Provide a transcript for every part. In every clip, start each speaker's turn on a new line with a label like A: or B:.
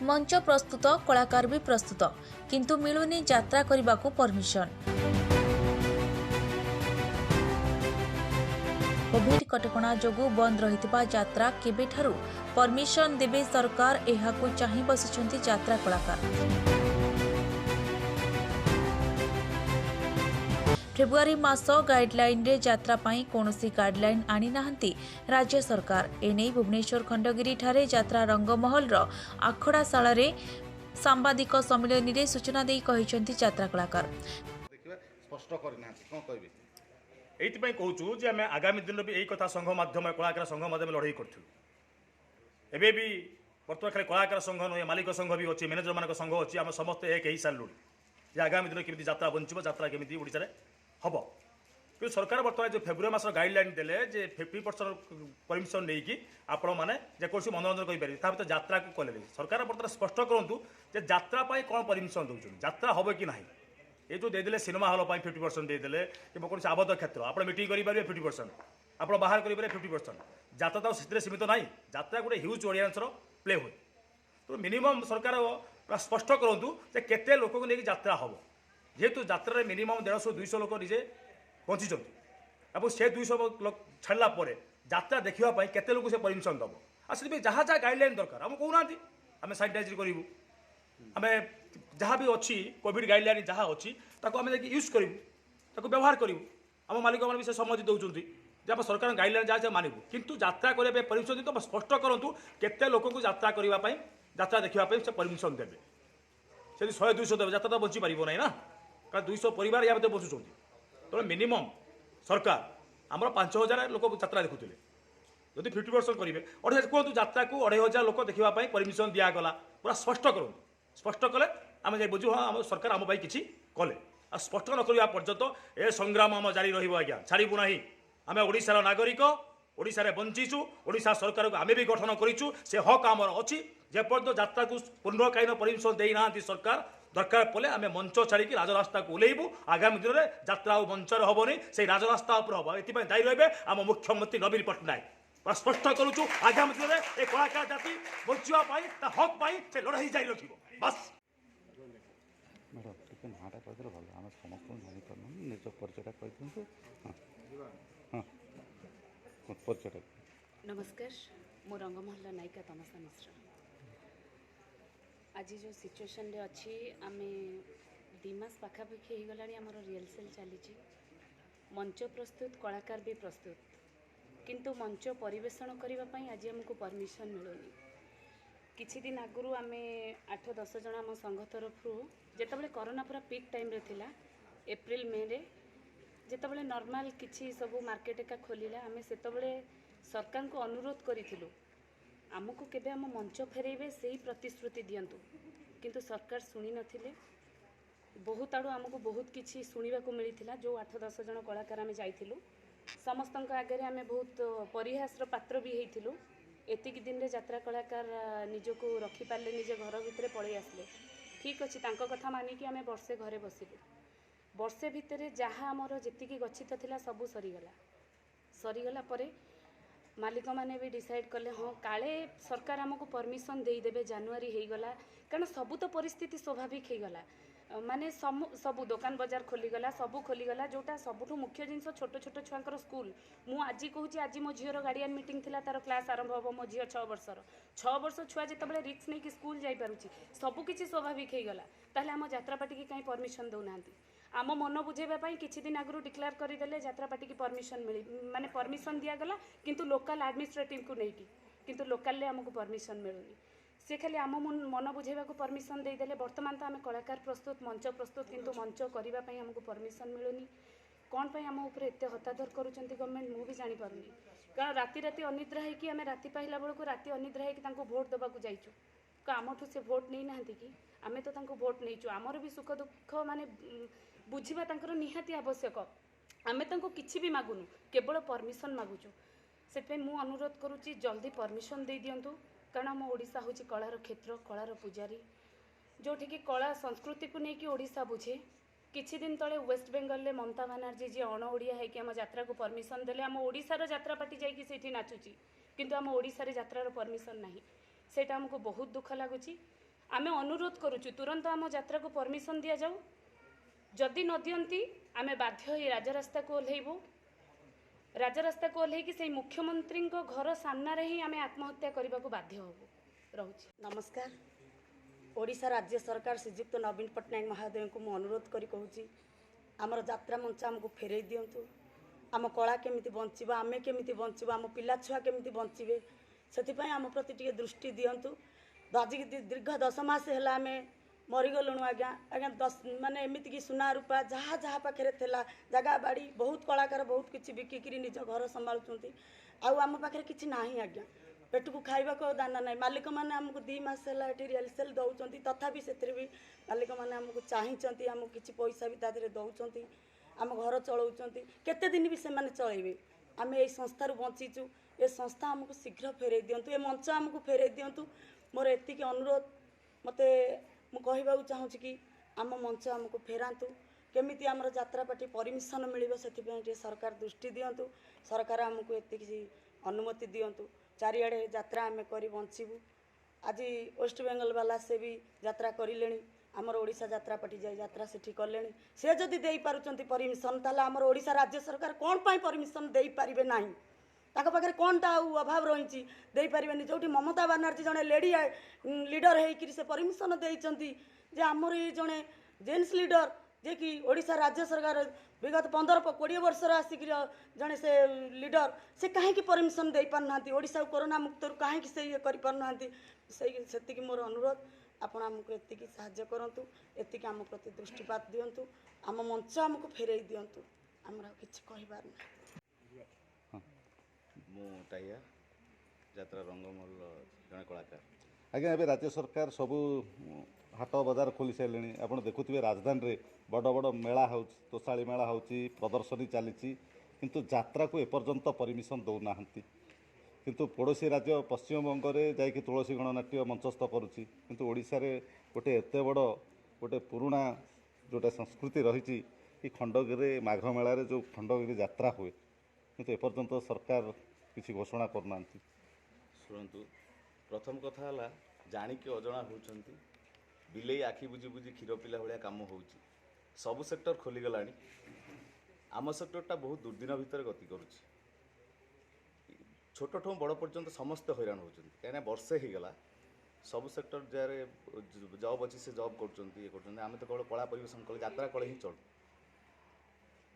A: मंच प्रस्तुत कलाकार भी प्रस्तुत किंतु मिलुनी यात्रा करने को परमिशन। कोविड कटकणा जोगु बंद रहितबा यात्रा केबेठारु परमिशन देबे सरकार एहाकु चाहि बसिछंती यात्रा कलाकार। फेब्रुआरी मास गाइडलाइन रे यात्रा पाई कोनोसी गाइडलाइन आनी नाहंती राज्य सरकार। एने भुवनेश्वर खंडगिरी ठारे यात्रा रंगमहल रो आखड़ाशाला रे सांबादिक सम्मेलन रे सूचना देई कहिसंती यात्रा कलाकार।
B: देखिबा स्पष्ट करना कोन कहबे
C: एइथिपाई कहूँ जे आम आगामी दिन भी यही कथा संघ माध्यम कलाकार संघ माध्यम लड़ाई करूँ। एबे भी बर्तमान खाली कलाकार संघ नुहे मालिक संघ भी अच्छी मैनेजर मान संघ अच्छी आम समस्ते एक ही सारू जे आगामी दिन केमी यात्रा बंचब यात्रा केमी ओडिशा हम कि सरकार बर्तमान जो फेब्रुआरी मास गाइडलाइन देले जे 50% परमिशन नहीं आपण मैंने जेकोसी मनोरंजन करेंगे ता भर यात्रा को कले सरकार बर्तमान स्पष्ट करूँ जे यात्रा कौन परमिशन दूसरी यात्रा हम कि ना ये जो देदेले सिनेमा हल 50% देदेले कि कौन आबद्ध क्षेत्र आप मीटिंग करेंगे 50% आप बाहर करेंगे 50% यात्रा तो से सीमित ना यात्रा गोटे ह्यूज ऑडियंस प्ले हुए तो मिनिमम सरकार स्पष्ट करूँ जे केते लोक को लेकिन यात्रा हम जेहेतु यात्रा मिनिमम 150-200 लोक निजे पहुँची अब से 200 लोक छाड़ा यात्रा देखापी केते लोक से परमिशन दब आ से जहाँ जहाँ गाइडलाइन दरकार आम कहूना आम सानिटाइज करूँ आम जहाँ भी अच्छी कोविड गाइडलाइन जहाँ अच्छी आम यूज करूँ व्यवहार करूँ आम मालिक मैंने भी से सम्मति दौरान जे आप सरकार गाइडलाइन जहाँ मानू किंतु यात्रा करने परमिशन दी स्पष्ट करूँ केते लोक को यात्रा करने यात्रा देखापी से परमिशन देवे से 100-200 देवे यात्रा तो बची पार ना कारण 200 परिवार या बसुँच तेना मिनिमम सरकार आम 5000 लोक यात्रा देखुले जदि 50% करेंगे 2,500 कहतु यात्रा को 2,500 लोक देखापी परमिशन दिगला पूरा स्पष्ट करूँ स्पष्ट कले आम जाए बुझू हाँ आम सरकार आम किसी कले आ स्पष्ट न करवा पर्यंत ए संग्राम आम जारी रहा छाड़ू ना आम ओडिशार नागरिक ओडिशा बंचीचु ओडिशा सरकार को आम भी गठन करूँ से हक आमर अच्छी जेपर्यंत यात्रा को पूर्णकालीन परमिशन देना सरकार दरकार पड़े आम मंच छाड़ी राजरास्ता को ओल्लू आगामी दिन में यात्रा मंचर हेनी से राजरास्ता हम ये दायी रही आम मुख्यमंत्री नवीन पट्टनायक स्पष्ट करुचु आगामी दिन में ये कलाकार जाति बचापी हक पाई से लड़ाई जारी रख बस
B: मैडम टे नाटा कहते भल आम समस्त जापर निज परिचयटा कही हाँ परिचय
D: नमस्कार मो रंगमहल नायिका तमसा मिश्र आज जो सिचुएशन रे अच्छी आम 2 मास पाखापाखि हो गला आमर रिहर्सल चली मंच प्रस्तुत कलाकार भी प्रस्तुत किंतु मंच परिवेषण करने आज आमको परमिशन मिलूनी किछि दिन आगु आम 8-10 जन आम संघ तरफ जितेबाला कोरोना पूरा पीक टाइम रे थिला एप्रिल मे रे जितेबाला नॉर्मल किछि सब मार्केट एका खोलिला आम से सरकार को अनुरोध करूँ आमको केबे आम मंच फेरेबे से ही प्रतिश्रुति दियंतु किंतु सरकार शुणी नथिले बहुत आड़ू आमको बहुत किछि शुणा को मिलता जो 8-10 जन कलाकार आम जाइथिलु समस्त आगे आम बहुत परिहासर पात्र भी होइथिलु एतिक दिन रे यात्रा कलाकार निजको रखिपारे निजे घर भितर पलि आसले ठीक अच्छे तांको कथा मानिकी आम वर्षे घरे बसिलु वर्षे भितर जहाँ आमर जेतिकी गच्छित थिला सबू सरीगला परे मालिक मैंने भी डिसाइड कले हाँ काले सरकार आमको परमिशन देदेवे जानुरी होगला कारण सबू तो परिस्थिति स्वाभाविक होगला माने सबू दुकान बाजार खोलीगला सबू खोलीगला जोटा सबुठ मुख्य जिनस छोट छोट छुआंकर स्कूल मु आज कहूँ आज मो झीर गार्डियन मीटिंग थी तार क्लास आरंभ हम मो झी 6 वर्षर 6 वर्ष छुआ जिते रिक्स नहीं कि स्कूल जापी सबकि स्वाभाविक होगला ताहले आम यात्रापाटी की कहीं परमिशन दौना आम मन बुझेबाई किछि दिन आगु डिक्लेयर करदेले यात्रापाटी की परमिशन मिली माने परमिशन दिगला किंतु लोकल एडमिनिस्ट्रेटिव को लेकिन किंतु लोकल आमको परमिशन मिलूनी सी खाली आम मन बुझेबा परमिशन देदेले बर्तमान तो आम कलाकार प्रस्तुत मंच प्रस्तुत किंतु मंच करने आमको परमिशन मिलूनी कौन पर आम उपर एत हतादर करुँच गवर्नमेंट मु भी जानीपारूनी कारण राति राति अनिद्रा होगी आम राति पाइला बेलू राति अनिद्रा होगी भोट देवाक जाइचु आमठू से भोट नहीं ना कि आम तो भोट नहीं आमर भी सुख दुख माने बुझा निहाती आवश्यक आम किसी भी मागुनु केवल परमिशन मागुचु से मु अनुरोध करुच्ची जल्दी परमिशन दे दिंतु कारण आम ओडिशा हूँ कलार क्षेत्र कलार पूजारी जोठी की कला संस्कृति को लेकिन ओडिशा बुझे किछि दिन तले वेस्ट बेंगल में ममता बानार्जी जी अण ओडिया है कि आम यात्रा को परमिशन देले आम ओडिशार यात्रापाटी जाइए सेठी नाचुची किंतु आम ओडिशार यात्रार परमिशन नहीं सेटा हमको बहुत दुख लगुच आमे अनुरोध करुचु तुरंत आम यात्रा को परमिशन दिया जाऊ जदि न दियंती आमे बाध्य होई राजरास्ता को ओल्हेबू राजरास्ता को ओल्हेकी से मुख्यमंत्री घर सामना रे ही आमे आत्महत्या करने को बाध्य होबू रहुछि।
E: नमस्कार। ओडिशा राज्य सरकार श्रीजुक्त नवीन पट्टनायक महोदय को मु अनुरोध करी कहूची आमर यात्रा मंच आमको फेरई दिंतु आम कला केमिति बंचिबा आमे केमिति बंचिबा आम पिला छुआ केमिति बंचिबे से आम प्रति टिके दृष्टि दिंतु। आज दीर्घ 10 मास है आम मरीगलुणु आज्ञा आज्ञा 10 माने एमती कि सुना रूपा जहाँ जहाँ पाखे थेला जगह बाड़ी बहुत कलाकार बहुत किसी बिकिकी निज घर संभालुंट आम पाखे कि ना आज्ञा पेट को खाइबा को दाना ना मालिक मैंने आमको 2 मास है रियल दौरान तथापि से भी मालिक मैंने आमको चाहिए आमको किसी पैसा भी तादे दौरान आम घर चलाउं केते दिन भी से चलेबे आम ये संस्थार बंचीचु ये संस्था आमको शीघ्र फेरई दिंतु ये मंच आमको फेरई दिंतु मोर एतिक अनुरोध मते मु कहबा चाहूँ कि आम मंच आमको फेरातु केमिति आमर यात्रा पार्टी परमिशन मिलिबो से सरकार दृष्टि दिंतु सरकार आमको एतिक अनुमति दिंतु चारिआडे यात्रा आम कर बंचबू। आज वेस्ट बेंगल वाला से भी यात्रा करें आमर ओडिशा यात्रा पार्टी जाए यात्रा से कले से जदि दे पारुचंती परमिशन ताले आमर ओडिशा राज्य सरकार कौन पाई परमिशन दे पारिबे नाही पाखे कौनटा अभाव रही दे पारे जो ममता बानार्जी जड़े लेडी लीडर होकर से परमिशन देती जे आमर ये जड़े जेन्स लीडर जे कि ओडिशा राज्य सरकार विगत 15-20 वर्ष आसिक जड़े से लीडर से कहीं परमिशन दे पारना ओडिशा कोरोना मुक्त कहीं से ये करना से मोर अनुरोध आपण आमको एतिकी साहाय्य करंतु एतिकी आम प्रति दृष्टिपात दिंतु आम मंच आमको फेरई दिंतु आमर किछि कहबार ना।
B: मु टाइया यात्रा रंगमहल जड़े कलाकार आज्ञा ए राज्य सरकार सबू हाट बजार खोली सारे आप देखुए राजधानी में बड़ बड़ मेला हो तोशाली मेला हो प्रदर्शनी चली किंतु यात्रा को एपर्यंत परमिशन दौना किंतु पड़ोशी राज्य पश्चिमबंग में जाकि तुलसी गणनाट्य मंचस्थ करुच्ची किंतु ओडिशा रे गोटे एत बड़ गोटे पुराणा जोटा संस्कृति रही कि खंडगिरी माघ मेला जो खंडगिरी यात्रा हुए किंतु एपर्यंत सरकार किसी घोषणा करना।
F: शुणु प्रथम कथा है जाणिकी अजणा होती बिले आखि बुझी बुझी क्षीर पिला भाया कम हो सबु सेक्टर खोलीगला आम सेक्टरटा बहुत दुर्दिन भितर गति करुच्ची छोट ठू बड़ पर्यंत समस्ते हैरान होती कहीं वर्षे होगला सब सेक्टर जारे जॉब अच्छी से जॉब करें तो केवल कला परिवेशन कले यात्रा कले ही चलू।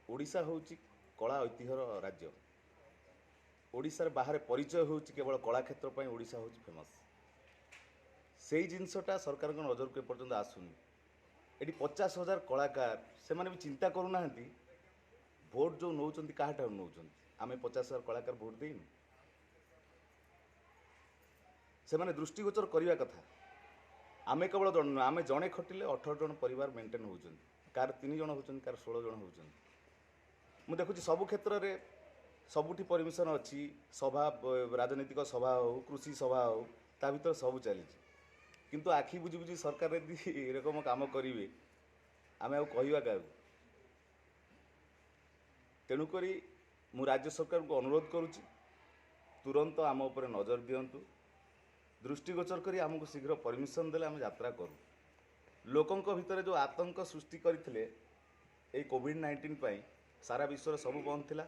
F: ओडिशा होची कला ऐतिह्यर राज्य ओडिशा बाहर परिचय होची केवल कला क्षेत्र पर ओडिशा होची फेमस से जिनसटा सरकार नजर को एपर्यंत आसुनी ये 50,000 कलाकार से भी चिंता करूना भोट जो नौ क्या नौ आम 50,000 कलाकार भोट देनु से मैंने दृष्टिगोचर करने कथा आम केवल जन आम जड़े खटिले 18 जन परिवार मेंटेन होती कार 3 जन होती कार 16 जन होती मुझे देखुची सबु क्षेत्र में सबुठी परमिशन अच्छी सभा राजनीतिक सभा हो कृषि सभा हो ता भीतर सब चली किंतु आखि बुझी बुझी सरकार यदि एरकम काम करेंगे आम कहवा क्या तेणुक मु राज्य सरकार को अनुरोध करुच्ची तुरंत आम उपर नजर दिंतु दृष्टिगोचर करी आमको शीघ्र परमिशन देले आम यात्रा करूँ। लोकों भितर जो आतंक सृष्टि करते कोविड-19 पाई सारा विश्व सब बंद थिला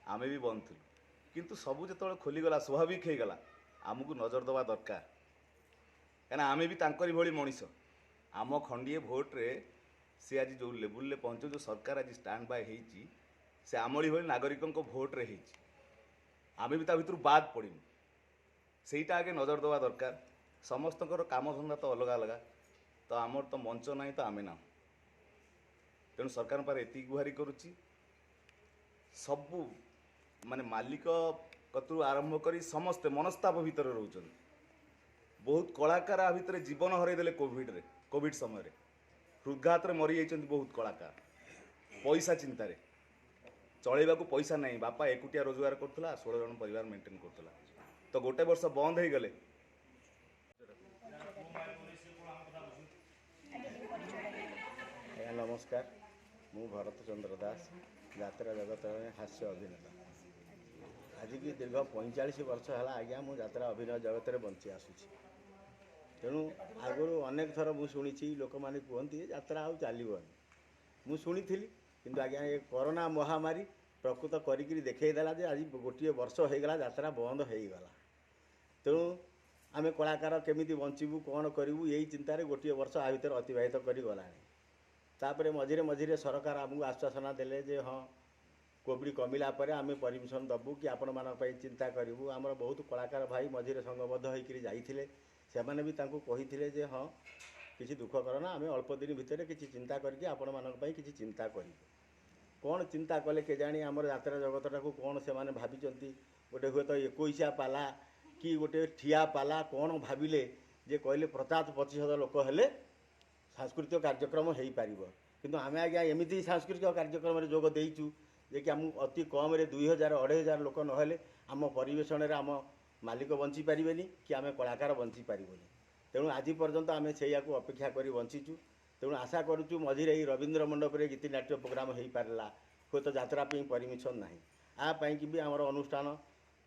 F: आमे भी बंद थिलु किंतु सबू जो खोलीगला स्वाभाविक हो गला आमको नजर देवा दरकार कहीं आमे भी तांकरी भली मनीष आम खंडीए भोट रे सी आज जो लेवल पहुँच जो सरकार आज स्टैंड बाय होती से आमरी भली नागरिकों भोट रे होती आमे भी ता भितर बाद पड़िनु सेटा आगे नजर देवा दरकार समस्त काम धंदा तो अलग अलग तो आमर तो मंच ना तो आमे ना तेणु सरकार पर एति गुहारी करुच्ची सबू माने मालिक कतु आरंभ करी समस्ते मनस्ताप भितर रोचन बहुत कलाकार आ भितर जीवन हरईदे कोविड समय हृदघात मरी जाइछन्ति बहुत कलाकार पैसा चिंतार चलैबा को पैसा नहीं बापा एकुटिया रोजगार करथुला 16 जन परिवार मेंटेन करथुला तो गोटे वर्ष बंद हो गले
G: नमस्कार मु भरत चंद्र दास यात्रा जगत हास्य अभिनेता आज की दीर्घ 45 वर्ष है आज्ञा मु यात्रा अभिनय जगत में बंची आसूची ତେଣୁ ଆଗରୁ ଅନେକ ଥର ମୁଁ ଶୁଣିଛି ଲୋକମାନେ କୁହନ୍ତି ଯାତ୍ରା ଆଉ ଚାଲିବନି। ମୁଁ ଶୁଣିଥିଲି, କିନ୍ତୁ ଆଜ୍ଞା ଏ କରୋନା ମହାମାରୀ ପ୍ରକୃତ କରିକିରି ଦେଖେଇଦେଲା ଯେ ଆଜି ଗୋଟିଏ ବର୍ଷ ହେଇଗଲା ଯାତ୍ରା ବନ୍ଦ ହେଇଗଲା। ତେଣୁ ଆମେ କଳାକାର କେମିତି ବଞ୍ଚିବୁ, କ'ଣ କରିବୁ, ଏଇ ଚିନ୍ତାରେ ଗୋଟିଏ ବର୍ଷ ଆ ଭିତରେ ଅତିବାହିତ କରିଗଲାଣି। ତାପରେ ମଝିରେ ମଝିରେ ସରକାର ଆମକୁ ଆଶ୍ୱାସନା ଦେଲେ ଯେ ହଁ କୋଭିଡ଼ କମିଲା ପରେ ଆମେ ପରମିଶନ ଦେବୁ କି ଆପଣମାନଙ୍କ ପାଇଁ ଚିନ୍ତା କରିବୁ। ଆମର ବହୁତ କଳାକାର ଭାଇ ମଝିରେ ସଂଘବଦ୍ଧ ହୋଇକରି ଯାଇଥିଲେ, ସେମାନେ ବି ତାଙ୍କୁ କହିଥିଲେ ଯେ ହଁ କିଛି ଦୁଃଖ କର ନା, ଆମେ ଅଳ୍ପ ଦିନ ଭିତରେ କିଛି ଚିନ୍ତା କରିକି ଆପଣମାନଙ୍କ ପାଇଁ କିଛି ଚିନ୍ତା କରିବୁ। କ'ଣ ଚିନ୍ତା କଲେ କେଜାଣି ଆମର ଯାତ୍ରା ଜଗତଟାକୁ କ'ଣ ସେମାନେ ଭାବିଛନ୍ତି, ଗୋଟେ ହୁଏତ 21 ପାଲା କି ଗୋଟେ ଠିଆ ପାଲା କ'ଣ ଭାବିଲେ ଯେ କହିଲେ 50-25 ଲୋକ ହେଲେ ସାଂସ୍କୃତିକ କାର୍ଯ୍ୟକ୍ରମ ହେଇପାରିବ। କିନ୍ତୁ ଆମେ ଆଜ୍ଞା ଏମିତି ସାଂସ୍କୃତିକ କାର୍ଯ୍ୟକ୍ରମରେ ଯୋଗ ଦେଇଛୁ ଯେ କି ଆମକୁ ଅତି କମ୍ରେ 2000-2500 ଲୋକ ନହେଲେ ଆମ ପରିବେଷଣରେ ଆମ ମାଲିକ ବଞ୍ଚିପାରିବେନି କି ଆମେ କଳାକାର ବଞ୍ଚିପାରିବୁନି। ତେଣୁ ଆଜି ପର୍ଯ୍ୟନ୍ତ ଆମେ ସେଇଆକୁ ଅପେକ୍ଷା କରି ବଞ୍ଚିଛୁ। ତେଣୁ ଆଶା କରୁଛୁ ମଝିରେ ଏଇ ରବୀନ୍ଦ୍ର ମଣ୍ଡପରେ ଗୀତିନାଟ୍ୟ ପ୍ରୋଗ୍ରାମ ହେଇପାରିଲା, ହୁଏତ ଯାତ୍ରା ପାଇଁ ପରମିଶନ ନାହିଁ। ଆ ପାଇଁକି ବି ଆମର ଅନୁଷ୍ଠାନ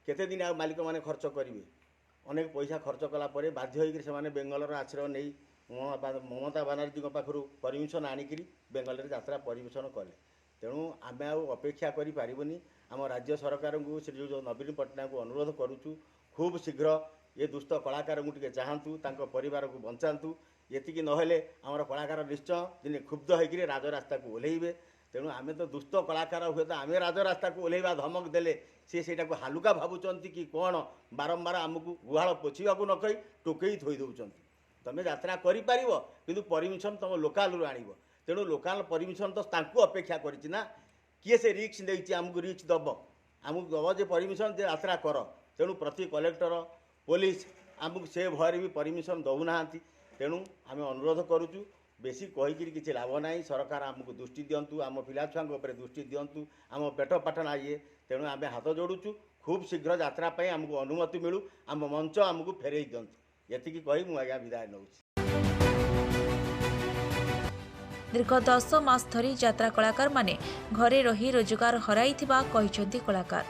G: କେତେ ଦିନ ଆଉ ମାଲିକମାନେ ଖର୍ଚ୍ଚ କରିବେ। ଅନେକ ପଇସା ଖର୍ଚ୍ଚ କଲା ପରେ ବାଧ୍ୟ ହୋଇକରି ସେମାନେ ବେଙ୍ଗଲର ଆଶ୍ରୟ ନେଇ ମମତା ବାନାର୍ଜୀଙ୍କ ପାଖରୁ ପରମିଶନ ଆଣିକିରି ବେଙ୍ଗଲରେ ଯାତ୍ରା ପରିବେଷଣ କଲେ। ତେଣୁ ଆମେ ଆଉ ଅପେକ୍ଷା କରିପାରିବୁନି। ଆମ ରାଜ୍ୟ ସରକାରଙ୍କୁ ଶ୍ରୀ ଯେଉଁ ନବୀନ ପଟ୍ଟନାୟକଙ୍କୁ ଅନୁରୋଧ କରୁଛୁ, ଖୁବ୍ ଶୀଘ୍ର ଏ ଦୁଷ୍ଟ କଳାକାରଙ୍କୁ ଟିକେ ଚାହାନ୍ତୁ, ତାଙ୍କ ପରିବାରକୁ ବଞ୍ଚାନ୍ତୁ। ଏତିକି ନହେଲେ ଆମର କଳାକାର ନିଶ୍ଚୟ ଦିନେ କ୍ଷୁବ୍ଧ ହୋଇକରି ରାଜରାସ୍ତାକୁ ଓହ୍ଲାଇବେ। ତେଣୁ ଆମେ ତ ଦୁଷ୍ଟ କଳାକାର, ହୁଏତ ଆମେ ରାଜରାସ୍ତାକୁ ଓହ୍ଲାଇବା ଧମକ ଦେଲେ ସେ ସେଇଟାକୁ ହାଲୁକା ଭାବୁଛନ୍ତି କି କ'ଣ, ବାରମ୍ବାର ଆମକୁ ଗୁହାଳ ପୋଛିବାକୁ ନ କହି ଟୋକେଇ ଥୋଇ ଦେଉଛନ୍ତି। ତୁମେ ଯାତ୍ରା କରିପାରିବ କିନ୍ତୁ ପରମିଶନ ତୁମ ଲୋକାଲରୁ ଆଣିବ। ତେଣୁ ଲୋକାଲ ପରମିଶନ ତ ତାଙ୍କୁ ଅପେକ୍ଷା କରିଛି ନା, କିଏ ସେ ରିକ୍ସ ନେଇଛି ଆମକୁ ରିକ୍ସ ଦେବ, ଆମକୁ ଦେବ ଯେ ପରମିଶନ ଯେ ଯାତ୍ରା କର। ତେଣୁ ପ୍ରତି କଲେକ୍ଟର ପୋଲିସ ଆମକୁ ସେ ଭୟରେ ବି ପରମିଶନ ଦେଉନାହାନ୍ତି। ତେଣୁ ଆମେ ଅନୁରୋଧ କରୁଛୁ, ବେଶୀ କହିକିରି କିଛି ଲାଭ ନାହିଁ। ସରକାର ଆମକୁ ଦୃଷ୍ଟି ଦିଅନ୍ତୁ, ଆମ ପିଲାଛୁଆଙ୍କ ଉପରେ ଦୃଷ୍ଟି ଦିଅନ୍ତୁ, ଆମ ପେଟ ପାଟଣା ଇଏ। ତେଣୁ ଆମେ ହାତ ଯୋଡ଼ୁଛୁ, ଖୁବ୍ ଶୀଘ୍ର ଯାତ୍ରା ପାଇଁ ଆମକୁ ଅନୁମତି ମିଳୁ, ଆମ ମଞ୍ଚ ଆମକୁ ଫେରେଇ ଦିଅନ୍ତୁ। ଏତିକି କହି ମୁଁ ଆଜ୍ଞା ବିଦାୟ ନେଉଛି।
A: ଦୀର୍ଘ 10 ମାସ ଧରି ଯାତ୍ରା କଳାକାରମାନେ ଘରେ ରହି ରୋଜଗାର ହରାଇଥିବା କହିଛନ୍ତି କଳାକାର।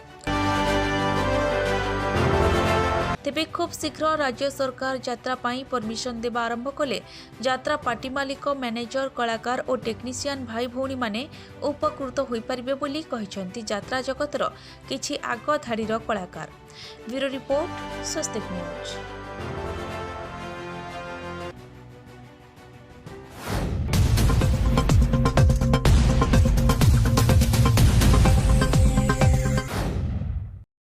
A: ତେବେ ଖୁବ୍ ଶୀଘ୍ର ରାଜ୍ୟ ସରକାର ଯାତ୍ରା ପାଇଁ ପରମିଶନ ଦେବା ଆରମ୍ଭ କଲେ ଯାତ୍ରା ପାର୍ଟି ମାଲିକ, ମ୍ୟାନେଜର, କଳାକାର ଓ ଟେକ୍ନିସିଆନ୍ ଭାଇ ଭଉଣୀମାନେ ଉପକୃତ ହୋଇପାରିବେ ବୋଲି କହିଛନ୍ତି ଯାତ୍ରା ଜଗତର କିଛି ଆଗ ଧାଡ଼ିର କଳାକାର। ବ୍ୟୁରୋ ରିପୋର୍ଟ, ସ୍ୱସ୍ତିକ ନ୍ୟୁଜ୍।